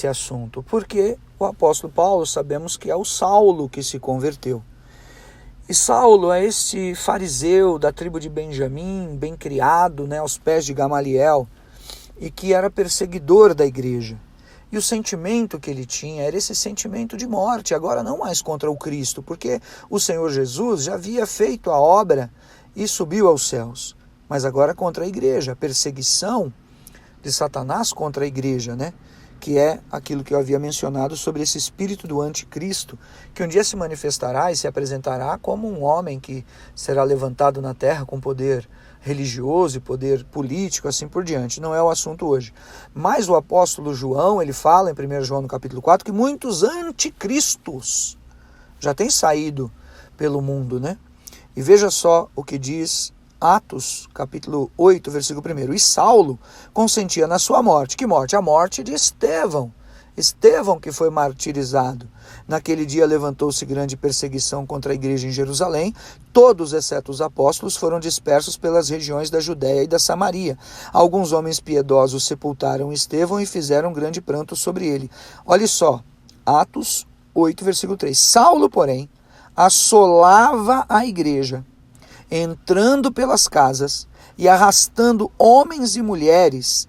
assunto? Porque o apóstolo Paulo, sabemos que é o Saulo que se converteu. E Saulo é este fariseu da tribo de Benjamim, bem criado, né, aos pés de Gamaliel, e que era perseguidor da igreja. E o sentimento que ele tinha era esse sentimento de morte, agora não mais contra o Cristo, porque o Senhor Jesus já havia feito a obra e subiu aos céus, mas agora contra a igreja, a perseguição de Satanás contra a igreja, né? Que é aquilo que eu havia mencionado sobre esse espírito do anticristo, que um dia se manifestará e se apresentará como um homem que será levantado na terra com poder religioso e poder político, assim por diante. Não é o assunto hoje. Mas o apóstolo João, ele fala em 1 João no capítulo 4, que muitos anticristos já têm saído pelo mundo, né? E veja só o que diz Atos, capítulo 8, versículo 1. E Saulo consentia na sua morte. Que morte? A morte de Estevão. Estevão que foi martirizado. Naquele dia levantou-se grande perseguição contra a igreja em Jerusalém. Todos, exceto os apóstolos, foram dispersos pelas regiões da Judéia e da Samaria. Alguns homens piedosos sepultaram Estevão e fizeram grande pranto sobre ele. Olhe só, Atos 8, versículo 3. Saulo, porém, assolava a igreja, entrando pelas casas e arrastando homens e mulheres,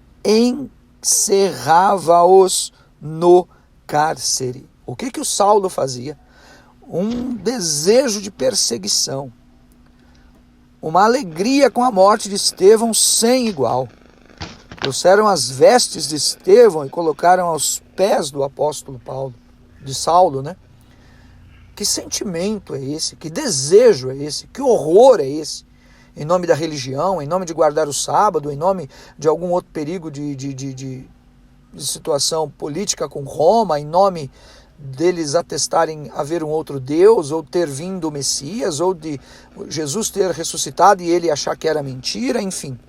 encerrava-os no cárcere. O que o Saulo fazia? Um desejo de perseguição, uma alegria com a morte de Estevão sem igual. Trouxeram as vestes de Estevão e colocaram aos pés do apóstolo Paulo, de Saulo, né? Que sentimento é esse? Que desejo é esse? Que horror é esse? Em nome da religião, em nome de guardar o sábado, em nome de algum outro perigo de situação política com Roma, em nome deles atestarem haver um outro Deus, ou ter vindo o Messias, ou de Jesus ter ressuscitado e ele achar que era mentira, enfim.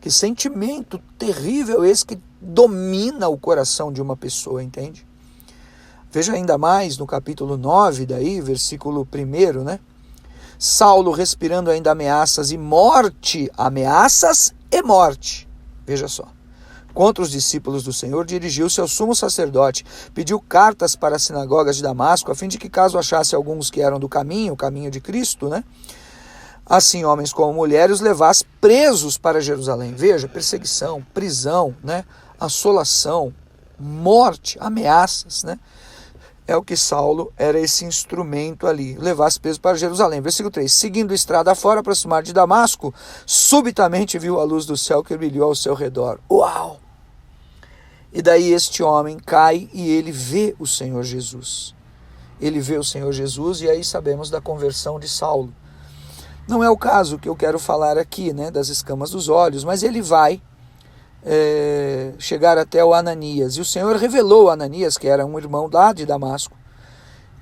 Que sentimento terrível esse que domina o coração de uma pessoa, entende? Veja ainda mais no capítulo 9, daí, versículo 1, né? Saulo respirando ainda ameaças e morte, ameaças e morte. Veja só. Contra os discípulos do Senhor, dirigiu-se ao sumo sacerdote, pediu cartas para as sinagogas de Damasco, a fim de que, caso achasse alguns que eram do caminho, o caminho de Cristo, né? Assim, homens como mulheres, os levasse presos para Jerusalém. Veja, perseguição, prisão, né? Assolação, morte, ameaças, né? É o que Saulo era esse instrumento ali, levasse preso para Jerusalém. Versículo 3, seguindo estrada fora, aproximar de Damasco, subitamente viu a luz do céu que brilhou ao seu redor. Uau! E daí este homem cai e ele vê o Senhor Jesus. Ele vê o Senhor Jesus e aí sabemos da conversão de Saulo. Não é o caso que eu quero falar aqui, né, das escamas dos olhos, mas ele vai chegar até o Ananias. E o Senhor revelou a Ananias, que era um irmão lá de Damasco,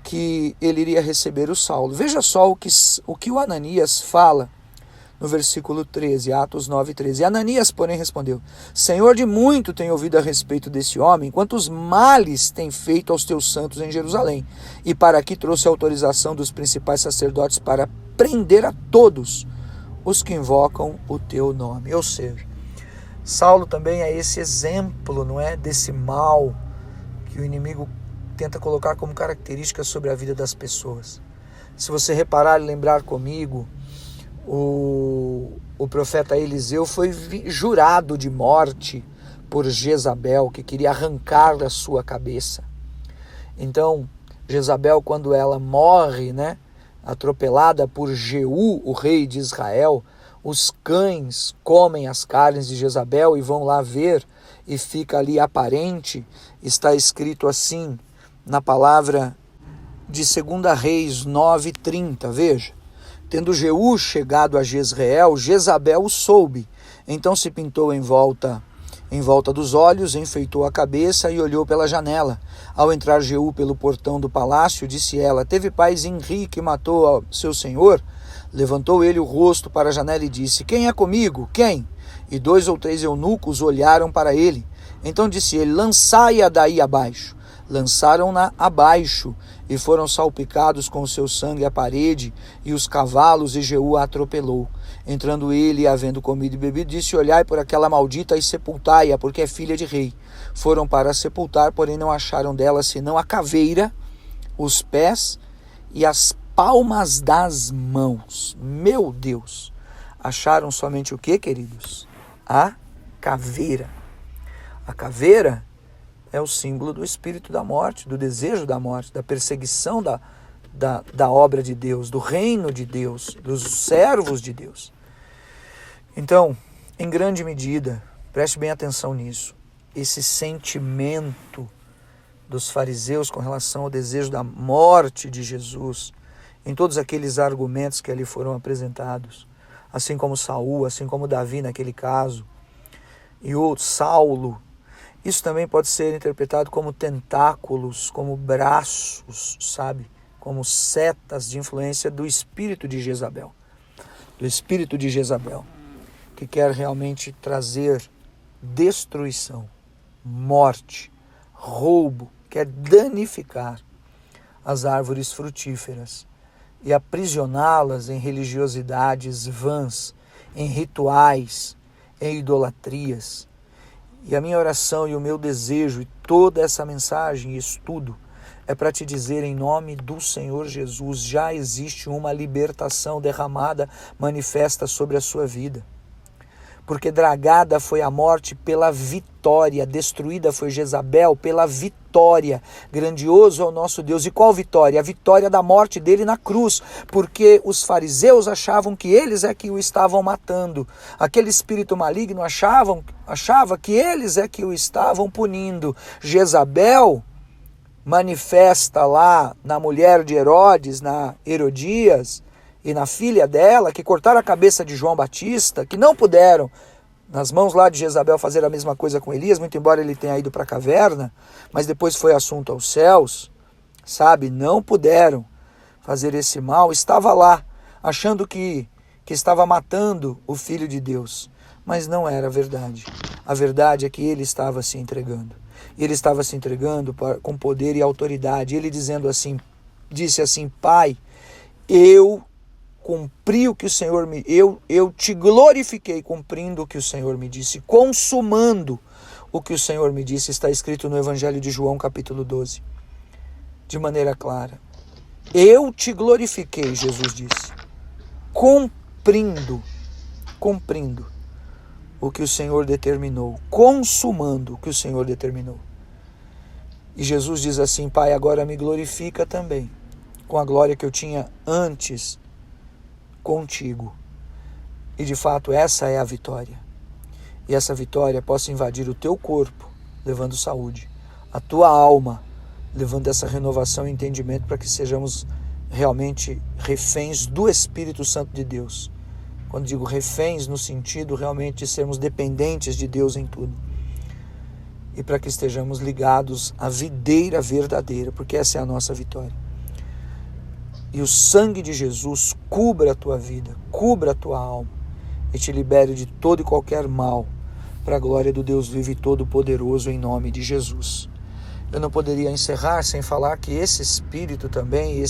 que ele iria receber o Saulo. Veja só o que o Ananias fala no versículo 13, Atos 9, 13. Ananias, porém, respondeu: Senhor, de muito tenho ouvido a respeito desse homem, quantos males tem feito aos teus santos em Jerusalém. E para aqui trouxe a autorização dos principais sacerdotes para prender a todos os que invocam o teu nome. Ou seja, Saulo também é esse exemplo, não é, desse mal que o inimigo tenta colocar como característica sobre a vida das pessoas. Se você reparar e lembrar comigo, o profeta Eliseu foi jurado de morte por Jezabel, que queria arrancar a sua cabeça. Então, Jezabel, quando ela morre, né, atropelada por Jeú, o rei de Israel, os cães comem as carnes de Jezabel e vão lá ver, e fica ali aparente. Está escrito assim na palavra de 2 Reis 9:30, veja. Tendo Jeú chegado a Jezreel, Jezabel o soube. Então se pintou em volta dos olhos, enfeitou a cabeça e olhou pela janela. Ao entrar Jeú pelo portão do palácio, disse ela: Teve paz Enri que matou seu senhor? Levantou ele o rosto para a janela e disse: Quem é comigo? Quem? E 2 ou 3 eunucos olharam para ele. Então disse ele: Lançai-a daí abaixo. Lançaram-na abaixo e foram salpicados com o seu sangue a parede e os cavalos, e Jeú a atropelou. Entrando ele, havendo comido e bebido, disse: Olhai por aquela maldita e sepultai-a, porque é filha de rei. Foram para sepultar, porém não acharam dela senão a caveira, os pés e as palmas das mãos. Meu Deus! Acharam somente o que, queridos? A caveira. A caveira é o símbolo do espírito da morte, do desejo da morte, da perseguição da obra de Deus, do reino de Deus, dos servos de Deus. Então, em grande medida, preste bem atenção nisso, esse sentimento dos fariseus com relação ao desejo da morte de Jesus, em todos aqueles argumentos que ali foram apresentados, assim como Saul, assim como Davi naquele caso, e o Saulo. Isso também pode ser interpretado como tentáculos, como braços, sabe? Como setas de influência do espírito de Jezabel. Do espírito de Jezabel, que quer realmente trazer destruição, morte, roubo, quer danificar as árvores frutíferas e aprisioná-las em religiosidades vãs, em rituais, em idolatrias. E a minha oração e o meu desejo e toda essa mensagem e estudo é para te dizer, em nome do Senhor Jesus, já existe uma libertação derramada, manifesta sobre a sua vida. Porque dragada foi a morte pela vitória, destruída foi Jezabel pela vitória. Grandioso é o nosso Deus. E qual vitória? A vitória da morte dele na cruz, porque os fariseus achavam que eles é que o estavam matando. Aquele espírito maligno achava que eles é que o estavam punindo. Jezabel manifesta lá na mulher de Herodes, na Herodias, e na filha dela, que cortaram a cabeça de João Batista, que não puderam, nas mãos lá de Jezabel, fazer a mesma coisa com Elias, muito embora ele tenha ido para a caverna, mas depois foi assunto aos céus, sabe? Não puderam fazer esse mal, estava lá, achando que estava matando o Filho de Deus, mas não era a verdade. A verdade é que ele estava se entregando. Ele estava se entregando com poder e autoridade. Ele disse assim, Pai, eu cumpri o que o Senhor me... Eu te glorifiquei cumprindo o que o Senhor me disse, consumando o que o Senhor me disse. Está escrito no Evangelho de João, capítulo 12, de maneira clara. Eu te glorifiquei, Jesus disse, cumprindo o que o Senhor determinou, consumando o que o Senhor determinou. E Jesus diz assim, Pai, agora me glorifica também, com a glória que eu tinha antes contigo. E de fato essa é a vitória. E essa vitória possa invadir o teu corpo, levando saúde, a tua alma, levando essa renovação e entendimento para que sejamos realmente reféns do Espírito Santo de Deus. Quando digo reféns, no sentido realmente de sermos dependentes de Deus em tudo. E para que estejamos ligados à videira verdadeira, porque essa é a nossa vitória. E o sangue de Jesus cubra a tua vida, cubra a tua alma e te libere de todo e qualquer mal, para a glória do Deus vivo e todo-poderoso, em nome de Jesus. Eu não poderia encerrar sem falar que esse espírito também,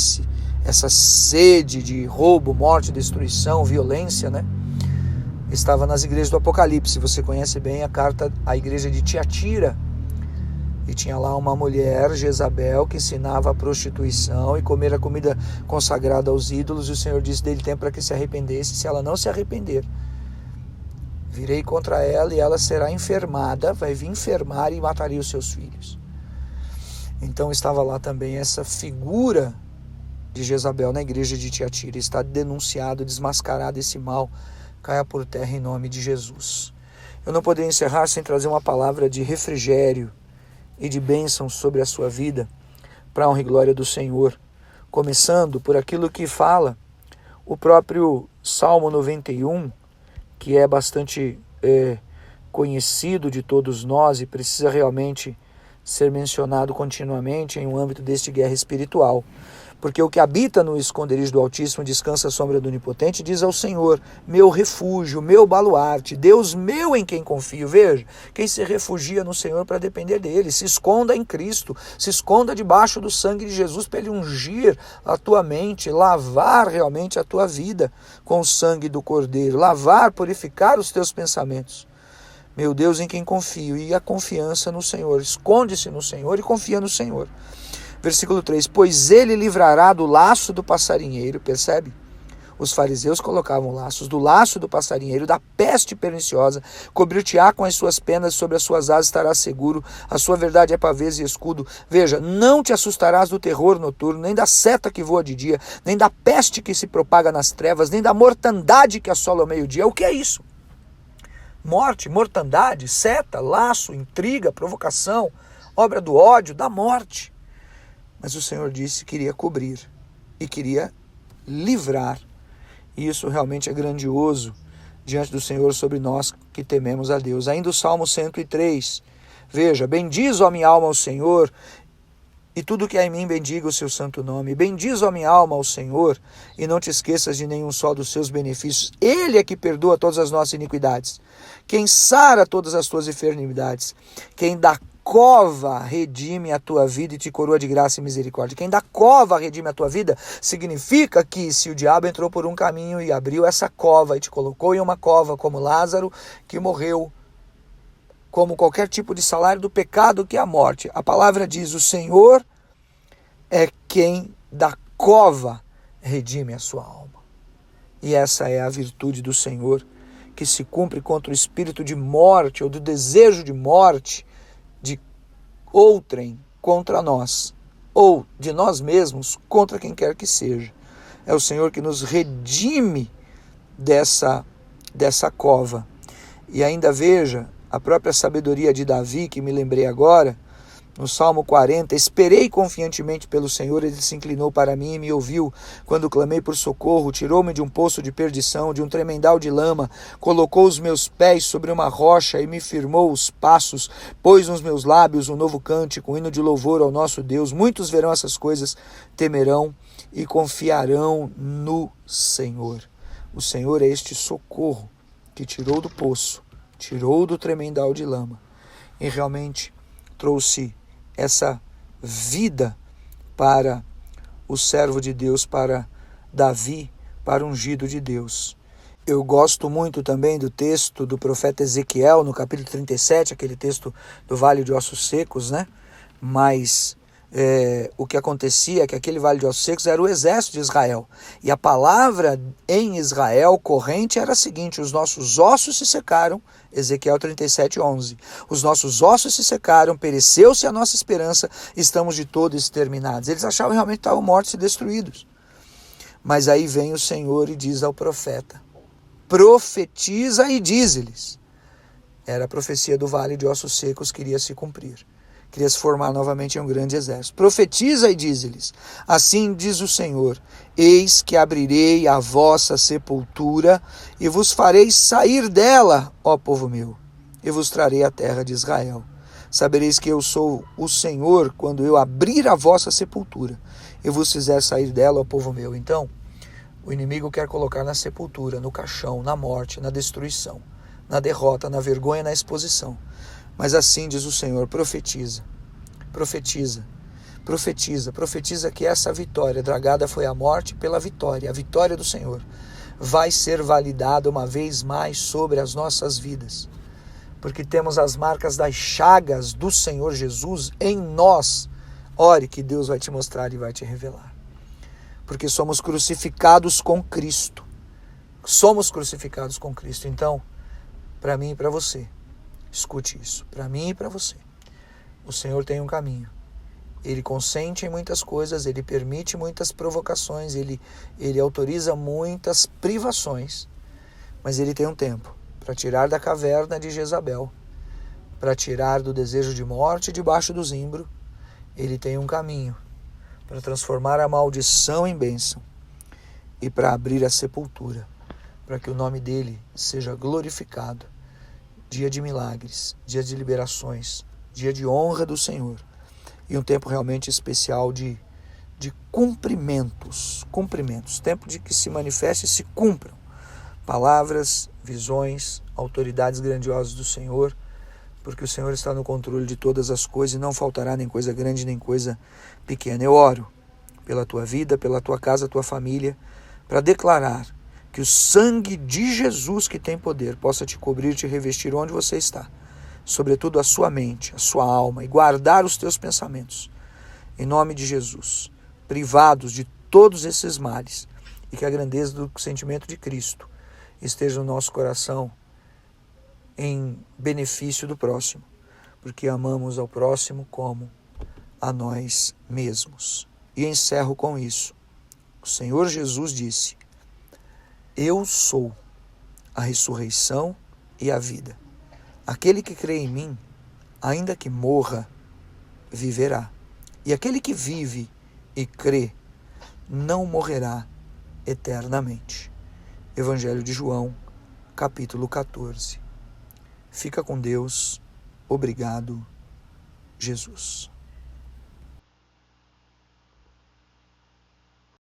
essa sede de roubo, morte, destruição, violência, né? Estava nas igrejas do Apocalipse. Você conhece bem a carta à igreja de Tiatira. E tinha lá uma mulher, Jezabel, que ensinava a prostituição e comer a comida consagrada aos ídolos. E o Senhor disse dele tempo para que se arrependesse. Se ela não se arrepender, virei contra ela e ela será enfermada, vai vir enfermar e mataria os seus filhos. Então estava lá também essa figura de Jezabel na igreja de Tiatira. Está denunciado, desmascarado esse mal. Caia por terra em nome de Jesus. Eu não poderia encerrar sem trazer uma palavra de refrigério e de bênção sobre a sua vida, para a honra e glória do Senhor. Começando por aquilo que fala o próprio Salmo 91, que é bastante conhecido de todos nós e precisa realmente ser mencionado continuamente em um âmbito deste guerra espiritual. Porque o que habita no esconderijo do Altíssimo descansa à sombra do Onipotente, diz ao Senhor, meu refúgio, meu baluarte, Deus meu em quem confio. Veja, quem se refugia no Senhor para depender dele, se esconda em Cristo, se esconda debaixo do sangue de Jesus para ele ungir a tua mente, lavar realmente a tua vida com o sangue do Cordeiro, lavar, purificar os teus pensamentos. Meu Deus em quem confio, e a confiança no Senhor, esconde-se no Senhor e confia no Senhor. Versículo 3, pois ele livrará do laço do passarinheiro, percebe? Os fariseus colocavam laços, do laço do passarinheiro, da peste perniciosa, cobrir-te-á com as suas penas, sobre as suas asas estarás seguro, a sua verdade é pavês e escudo. Veja, não te assustarás do terror noturno, nem da seta que voa de dia, nem da peste que se propaga nas trevas, nem da mortandade que assola ao meio-dia. O que é isso? Morte, mortandade, seta, laço, intriga, provocação, obra do ódio, da morte. Mas o Senhor disse que queria cobrir e queria livrar E isso realmente é grandioso diante do Senhor sobre nós que tememos a Deus. Ainda o Salmo 103, veja: bendiz, ó minha alma, ao Senhor, e tudo que há em mim bendiga o seu santo nome. Bendiz, ó minha alma, ao Senhor, e não te esqueças de nenhum só dos seus benefícios. Ele é que perdoa todas as nossas iniquidades, quem sara todas as tuas enfermidades, quem da cova redime a tua vida e te coroa de graça e misericórdia. Quem da cova redime a tua vida significa que se o diabo entrou por um caminho e abriu essa cova e te colocou em uma cova, como Lázaro, que morreu como qualquer tipo de salário do pecado, que é a morte, a palavra diz: o Senhor é quem da cova redime a sua alma. E essa é a virtude do Senhor, que se cumpre contra o espírito de morte ou do desejo de morte de outrem contra nós, ou de nós mesmos contra quem quer que seja. É o Senhor que nos redime dessa cova. E ainda veja a própria sabedoria de Davi, que me lembrei agora, no Salmo 40, esperei confiantemente pelo Senhor, ele se inclinou para mim e me ouviu. Quando clamei por socorro, tirou-me de um poço de perdição, de um tremendal de lama, colocou os meus pés sobre uma rocha e me firmou os passos, pôs nos meus lábios um novo cântico, um hino de louvor ao nosso Deus. Muitos verão essas coisas, temerão e confiarão no Senhor. O Senhor é este socorro que tirou do poço, tirou do tremendal de lama e realmente trouxe essa vida para o servo de Deus, para Davi, para o ungido de Deus. Eu gosto muito também do texto do profeta Ezequiel, no capítulo 37, aquele texto do Vale de Ossos Secos, né? Mas o que acontecia é que aquele Vale de Ossos Secos era o exército de Israel. E a palavra em Israel corrente era a seguinte: os nossos ossos se secaram, Ezequiel 37:11. Os nossos ossos se secaram, pereceu-se a nossa esperança, estamos de todo exterminados. Eles achavam realmente que estavam mortos e destruídos. Mas aí vem o Senhor e diz ao profeta: profetiza e dize-lhes. Era a profecia do Vale de Ossos Secos que iria se cumprir. Queria se formar novamente em um grande exército. Profetiza e dize-lhes: assim diz o Senhor, eis que abrirei a vossa sepultura e vos farei sair dela, ó povo meu, e vos trarei a terra de Israel. Sabereis que eu sou o Senhor quando eu abrir a vossa sepultura e vos fizer sair dela, ó povo meu. Então, o inimigo quer colocar na sepultura, no caixão, na morte, na destruição, na derrota, na vergonha, na exposição. Mas assim diz o Senhor: profetiza, profetiza, profetiza, profetiza que essa vitória, dragada foi a morte pela vitória, a vitória do Senhor vai ser validada uma vez mais sobre as nossas vidas, porque temos as marcas das chagas do Senhor Jesus em nós. Ore que Deus vai te mostrar e vai te revelar, porque somos crucificados com Cristo, somos crucificados com Cristo. Então, para mim e para você, escute isso, para mim e para você, o Senhor tem um caminho. Ele consente em muitas coisas, Ele permite muitas provocações, Ele autoriza muitas privações, mas Ele tem um tempo para tirar da caverna de Jezabel, para tirar do desejo de morte debaixo do zimbro. Ele tem um caminho para transformar a maldição em bênção e para abrir a sepultura, para que o nome dEle seja glorificado. Dia de milagres, dia de liberações, dia de honra do Senhor e um tempo realmente especial de cumprimentos, tempo de que se manifeste e se cumpram palavras, visões, autoridades grandiosas do Senhor, porque o Senhor está no controle de todas as coisas e não faltará nem coisa grande nem coisa pequena. Eu oro pela tua vida, pela tua casa, tua família, para declarar que o sangue de Jesus, que tem poder, possa te cobrir, te revestir onde você está, sobretudo a sua mente, a sua alma, e guardar os teus pensamentos, em nome de Jesus, privados de todos esses males, e que a grandeza do sentimento de Cristo esteja no nosso coração em benefício do próximo, porque amamos ao próximo como a nós mesmos. E encerro com isso. O Senhor Jesus disse: eu sou a ressurreição e a vida. Aquele que crê em mim, ainda que morra, viverá. E aquele que vive e crê, não morrerá eternamente. Evangelho de João, capítulo 14. Fica com Deus. Obrigado, Jesus.